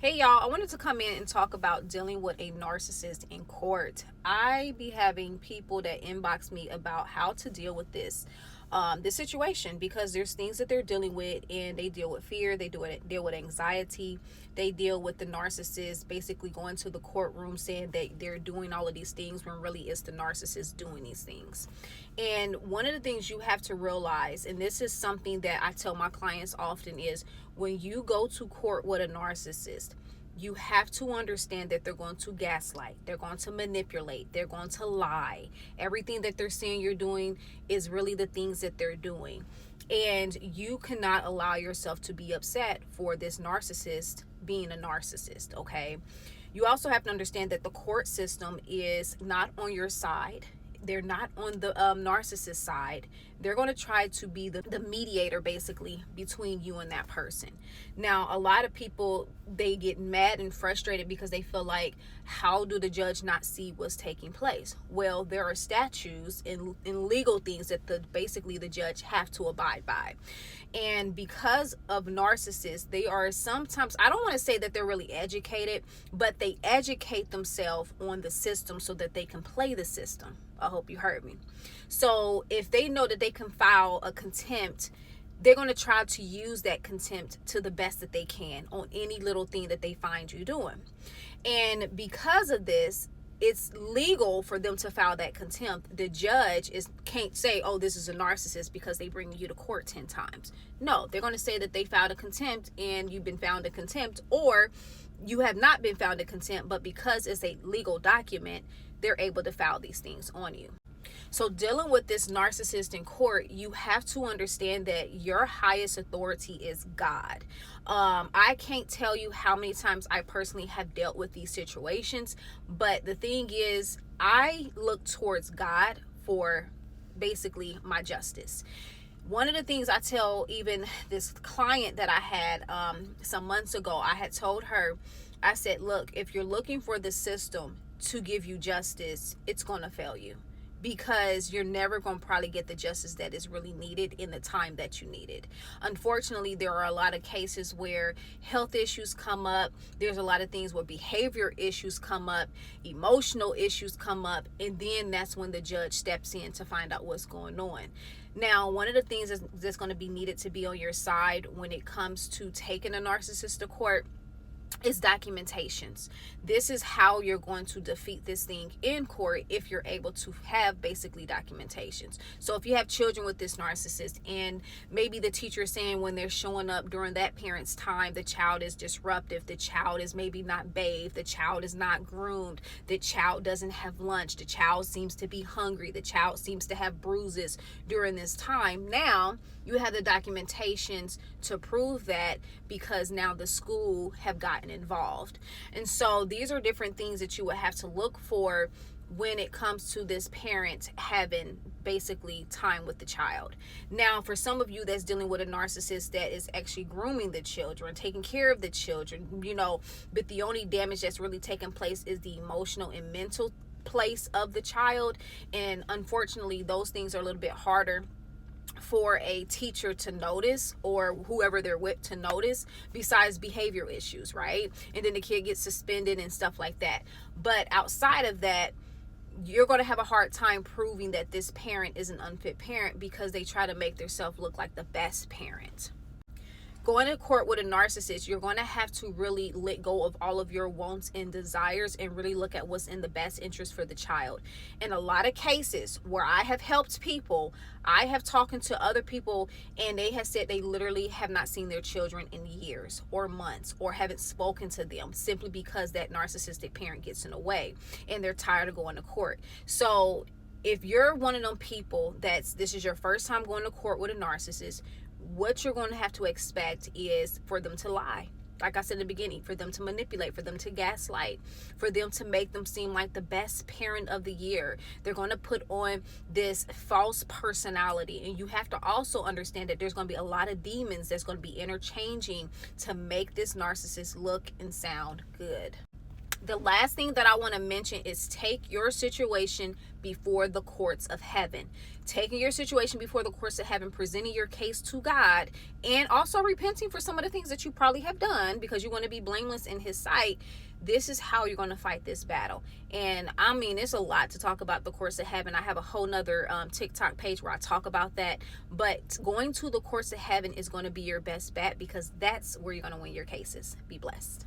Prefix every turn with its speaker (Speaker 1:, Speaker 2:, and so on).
Speaker 1: Hey y'all, I wanted to come in and talk about dealing with a narcissist in court. I be having people that inbox me about how to deal with this situation, because there's things that they're dealing with, and they deal with fear, they deal with anxiety, they deal with the narcissist basically going to the courtroom saying that they're doing all of these things when really it's the narcissist doing these things. And one of the things you have to realize, and this is something that I tell my clients often, is when you go to court with a narcissist, you have to understand that they're going to gaslight, they're going to manipulate, they're going to lie. Everything that they're saying you're doing is really the things that they're doing. And you cannot allow yourself to be upset for this narcissist being a narcissist, okay? You also have to understand that the court system is not on your side. They're not on the narcissist side. They're going to try to be the mediator basically between you and that person. Now, a lot of people, they get mad and frustrated because they feel like, how do the judge not see what's taking place? Well, there are statutes and legal things that basically the judge have to abide by. And because of narcissists, they are sometimes, I don't want to say that they're really educated, but they educate themselves on the system so that they can play the system. I hope you heard me. So if they know that they can file a contempt, they're going to try to use that contempt to the best that they can on any little thing that they find you doing. And because of this, it's legal for them to file that contempt. The judge can't say, oh, this is a narcissist because they bring you to court 10 times. No, they're going to say that they filed a contempt and you've been found in contempt, or you have not been found in contempt, but because it's a legal document, they're able to file these things on you. So dealing with this narcissist in court, you have to understand that your highest authority is God. I can't tell you how many times I personally have dealt with these situations, but the thing is, I look towards God for basically my justice. One of the things I tell even this client that I had some months ago, I had told her, I said, look, if you're looking for the system to give you justice, it's going to fail you, because you're never going to probably get the justice that is really needed in the time that you need it. Unfortunately, there are a lot of cases where health issues come up. There's a lot of things where behavior issues come up, emotional issues come up, and then that's when the judge steps in to find out what's going on. Now, one of the things that's going to be needed to be on your side when it comes to taking a narcissist to court is documentations. This is how you're going to defeat this thing in court, if you're able to have basically documentations. So if you have children with this narcissist, and maybe the teacher is saying when they're showing up during that parent's time, the child is disruptive, the child is maybe not bathed, the child is not groomed, the child doesn't have lunch, the child seems to be hungry, the child seems to have bruises during this time. Now you have the documentations to prove that, because now the school have gotten involved. And so these are different things that you would have to look for when it comes to this parent having basically time with the child. Now, for some of you that's dealing with a narcissist that is actually grooming the children, taking care of the children, but the only damage that's really taking place is the emotional and mental place of the child. And unfortunately, those things are a little bit harder for a teacher to notice, or whoever they're with to notice, besides behavior issues, right? And then the kid gets suspended and stuff like that. But outside of that, you're going to have a hard time proving that this parent is an unfit parent, because they try to make themselves look like the best parent. Going to court with a narcissist, you're going to have to really let go of all of your wants and desires and really look at what's in the best interest for the child. In a lot of cases where I have helped people, I have talked to other people, and they have said they literally have not seen their children in years or months, or haven't spoken to them, simply because that narcissistic parent gets in the way and they're tired of going to court. So if you're one of them people this is your first time going to court with a narcissist, what you're going to have to expect is for them to lie. Like I said in the beginning, for them to manipulate, for them to gaslight, for them to make them seem like the best parent of the year. They're going to put on this false personality. And you have to also understand that there's going to be a lot of demons that's going to be interchanging to make this narcissist look and sound good. The last thing that I want to mention is take your situation before the courts of heaven. Taking your situation before the courts of heaven, presenting your case to God, and also repenting for some of the things that you probably have done because you want to be blameless in His sight. This is how you're going to fight this battle. And I mean, it's a lot to talk about the courts of heaven. I have a whole nother TikTok page where I talk about that. But going to the courts of heaven is going to be your best bet because that's where you're going to win your cases. Be blessed.